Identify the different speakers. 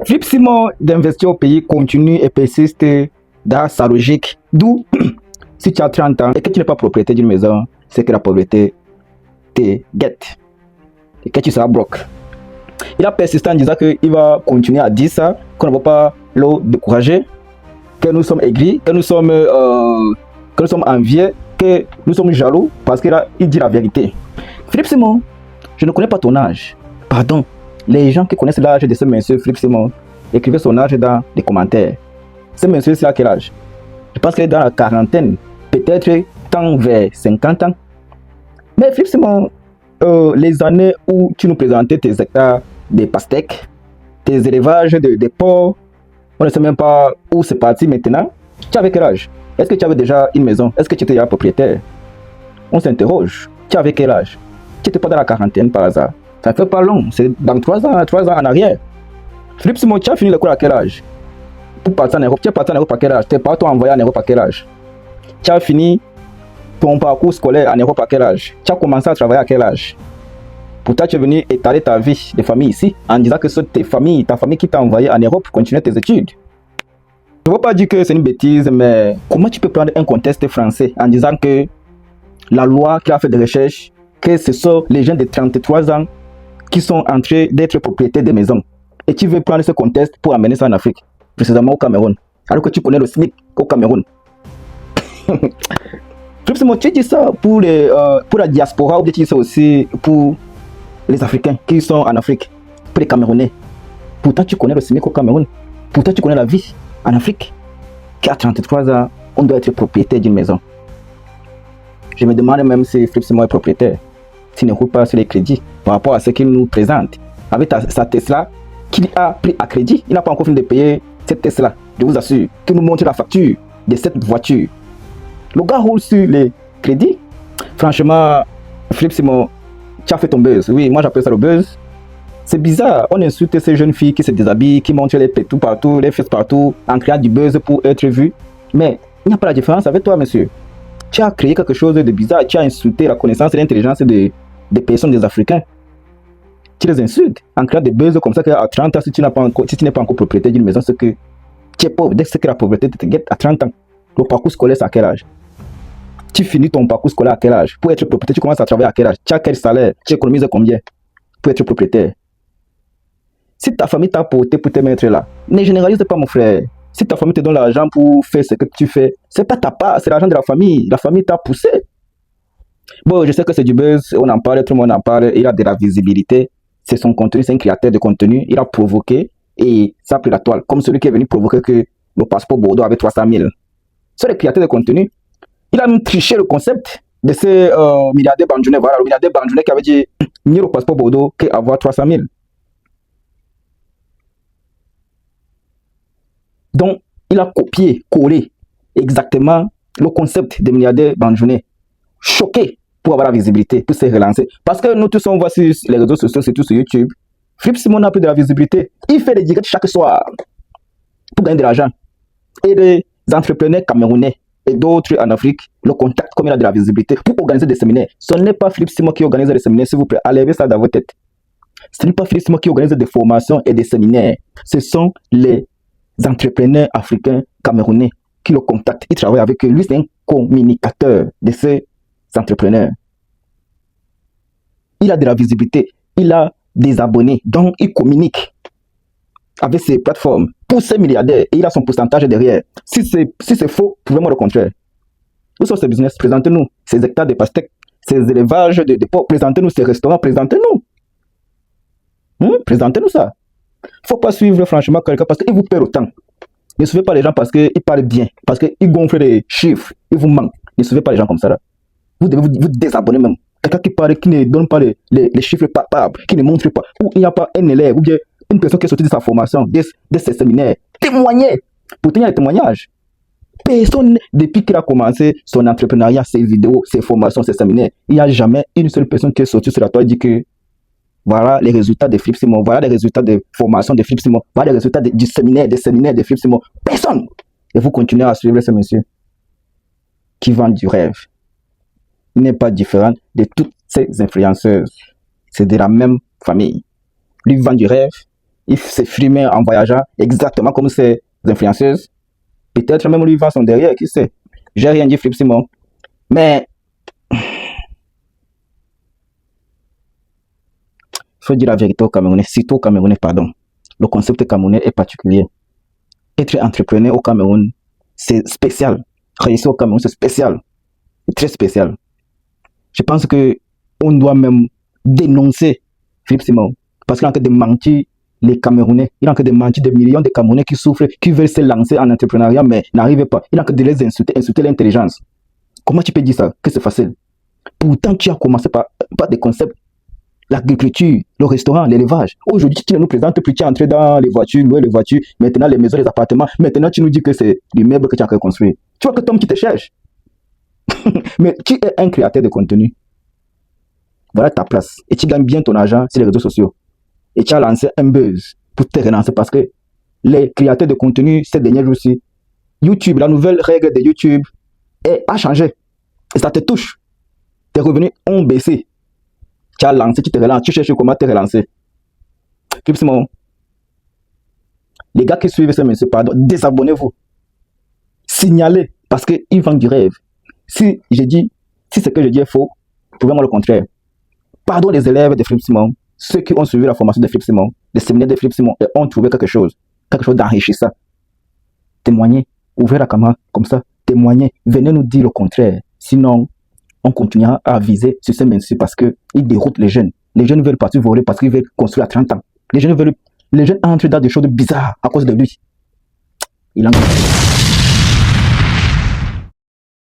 Speaker 1: Philippe Simon d'investir au pays continue et persiste dans sa logique. D'où, si tu as 30 ans et que tu n'es pas propriétaire d'une maison, c'est que la pauvreté te guette et que tu seras broke. Il a persisté en disant qu'il va continuer à dire ça, qu'on ne va pas le décourager, que nous sommes aigris, que nous sommes envieux, que nous sommes jaloux, parce qu'il dit la vérité. Philippe Simon, je ne connais pas ton âge. Pardon. Les gens qui connaissent l'âge de ce monsieur Philippe Simon, écrivez son âge dans les commentaires. Ce monsieur, c'est à quel âge? Je pense qu'il est dans la quarantaine, peut-être tant vers 50 ans. Mais Philippe Simon, les années où tu nous présentais tes hectares de pastèques, tes élevages de porcs, on ne sait même pas où c'est parti maintenant. Tu avais quel âge? Est-ce que tu avais déjà une maison? Est-ce que tu étais déjà propriétaire? On s'interroge. Tu avais quel âge? Tu n'étais pas dans la quarantaine par hasard. Ça fait pas long, c'est dans 3 ans en arrière. Philippe Simon, tu as fini l'école à quel âge? Pour partir en Europe, tu es parti en Europe à quel âge? Tes parents t'ont envoyé en Europe à quel âge? Tu as fini ton parcours scolaire en Europe à quel âge? Tu as commencé à travailler à quel âge? Pourtant, tu es venu étaler ta vie de famille ici en disant que c'est ta famille qui t'a envoyé en Europe pour continuer tes études. Je ne veux pas dire que c'est une bêtise, mais comment tu peux prendre un contexte français en disant que la loi qui a fait des recherches, que ce sont les gens de 33 ans qui sont en train d'être propriétaires des maisons. Et tu veux prendre ce contexte pour amener ça en Afrique, précisément au Cameroun, alors que tu connais le SMIC au Cameroun. Tu dis ça pour la diaspora ou tu dis ça aussi pour les Africains qui sont en Afrique, pour les Camerounais. Pourtant, tu connais le SMIC au Cameroun. Pourtant, tu connais la vie en Afrique. Qu'à 33 ans, on doit être propriétaire d'une maison. Je me demande même si Philippe Simon est propriétaire. S'il ne roule pas sur les crédits par rapport à ce qu'il nous présente. Avec sa Tesla qu'il a pris à crédit, il n'a pas encore fini de payer cette Tesla. Je vous assure, qu'il nous montre la facture de cette voiture. Le gars roule sur les crédits. Franchement, Philippe Simon, tu as fait ton buzz. Oui, moi j'appelle ça le buzz. C'est bizarre, on insulte ces jeunes filles qui se déshabillent, qui montrent les pétous partout, les fesses partout, en créant du buzz pour être vues. Mais il n'y a pas la différence avec toi, monsieur. Tu as créé quelque chose de bizarre, tu as insulté la connaissance et l'intelligence des personnes des Africains. Tu les insultes en créant des buzz comme ça qu'à 30 ans, si tu n'es pas encore propriétaire d'une maison, c'est que tu es pauvre. Dès que la pauvreté te guette à 30 ans, le parcours scolaire, c'est à quel âge? Tu finis ton parcours scolaire à quel âge? Pour être propriétaire, tu commences à travailler à quel âge? Tu as quel salaire? Tu économises combien pour être propriétaire? Si ta famille t'a porté pour te mettre là, ne généralise pas, mon frère. Si ta famille te donne l'argent pour faire ce que tu fais, c'est pas ta part, c'est l'argent de la famille. La famille t'a poussé. Bon, je sais que c'est du buzz, on en parle, tout le monde en parle, il a de la visibilité. C'est son contenu, c'est un créateur de contenu. Il a provoqué et ça a pris la toile. Comme celui qui est venu provoquer que le passeport Bordeaux avait 300 000. C'est le créateur de contenu. Il a même triché le concept de ce milliardaire Banjounais. Voilà, le milliardaire Banjounais qui avait dit mieux le passeport Bordeaux qu'avoir 300 000. Donc, il a copié, collé exactement le concept des milliardaires Banjounais. Choqué pour avoir la visibilité, pour se relancer. Parce que nous tous, on voit sur les réseaux sociaux, surtout sur YouTube, Philippe Simon a plus de la visibilité. Il fait des directs chaque soir pour gagner de l'argent. Et les entrepreneurs camerounais et d'autres en Afrique le contactent comme il a de la visibilité pour organiser des séminaires. Ce n'est pas Philippe Simon qui organise des séminaires, s'il vous plaît. Enlevez ça dans votre tête. Ce n'est pas Philippe Simon qui organise des formations et des séminaires. Ce sont les entrepreneurs africains camerounais qui le contactent. Il travaille avec eux. Lui, c'est un communicateur de ces entrepreneurs. Il a de la visibilité. Il a des abonnés. Donc, il communique avec ces plateformes pour ces milliardaires. Et il a son pourcentage derrière. Si c'est faux, prouvez-moi le contraire. Où sont ces business? Présentez-nous ces hectares de pastèques, ces élevages de porcs. Présentez-nous ces restaurants. Présentez-nous. Présentez-nous ça. Il ne faut pas suivre franchement quelqu'un parce qu'il vous perd autant. Ne suivez pas les gens parce qu'ils parlent bien, parce qu'ils gonflent les chiffres, ils vous mentent. Ne suivez pas les gens comme ça là. Vous devez vous désabonner même. Quelqu'un qui parle, qui ne donne pas les chiffres palpables, qui ne montre pas, ou il n'y a pas un élève, ou bien une personne qui est sortie de sa formation, de ses séminaires. Témoignez. Pourtant, il y a des témoignages. Personne, depuis qu'il a commencé son entrepreneuriat, ses vidéos, ses formations, ses séminaires, il n'y a jamais une seule personne qui est sortie sur la toile et dit que voilà les résultats de Philippe Simon, voilà les résultats de formation de Philippe Simon, voilà les résultats du séminaire, des séminaires de Philippe Simon. Personne. Et vous continuez à suivre ce monsieur qui vend du rêve. Il n'est pas différent de toutes ces influenceuses. C'est de la même famille. Lui vend du rêve, il s'exprimait en voyageant exactement comme ces influenceuses. Peut-être même lui va son derrière, qui sait. J'ai rien dit, Philippe Simon. Mais il faut dire la vérité aux Camerounais, surtout aux Camerounais, pardon. Le concept camerounais est particulier. Être entrepreneur au Cameroun, c'est spécial. Réussir au Cameroun, c'est spécial. Très spécial. Je pense que on doit même dénoncer Philippe Simon. Parce qu'il est en train de mentir les Camerounais. Il est en train de mentir des millions de Camerounais qui souffrent, qui veulent se lancer en entrepreneuriat, mais n'arrivent pas. Il est en train de les insulter, insulter l'intelligence. Comment tu peux dire ça? Que c'est facile. Pourtant, tu as commencé par des concepts. L'agriculture, le restaurant, l'élevage. Aujourd'hui, tu ne nous présentes plus, tu es entré dans les voitures, louer les voitures, maintenant les maisons, les appartements. Maintenant, tu nous dis que c'est du meuble que tu as construit. Tu vois que Tom qui te cherche. Mais tu es un créateur de contenu. Voilà ta place. Et tu gagnes bien ton argent sur les réseaux sociaux. Et tu as lancé un buzz pour te relancer parce que les créateurs de contenu, ces derniers jours-ci, YouTube, la nouvelle règle de YouTube a changé. Et ça te touche. Tes revenus ont baissé. Tu as lancé, tu te relances, tu cherches comment te relancer. Philippe Simon, les gars qui suivent ce monsieur, pardon, désabonnez-vous. Signalez, parce qu'ils vendent du rêve. Si ce que je dis est faux, prouvez-moi le contraire. Pardon les élèves de Philippe Simon, ceux qui ont suivi la formation de Philippe Simon, les séminaires de Philippe Simon, et ont trouvé quelque chose d'enrichissant. Témoignez, ouvrez la caméra comme ça, témoignez, venez nous dire le contraire. Sinon, on continuera à viser sur ce monsieur parce qu'il déroute les jeunes. Les jeunes veulent partir voler parce qu'ils veulent construire à 30 ans. Les jeunes entrent dans des choses bizarres à cause de lui. Il en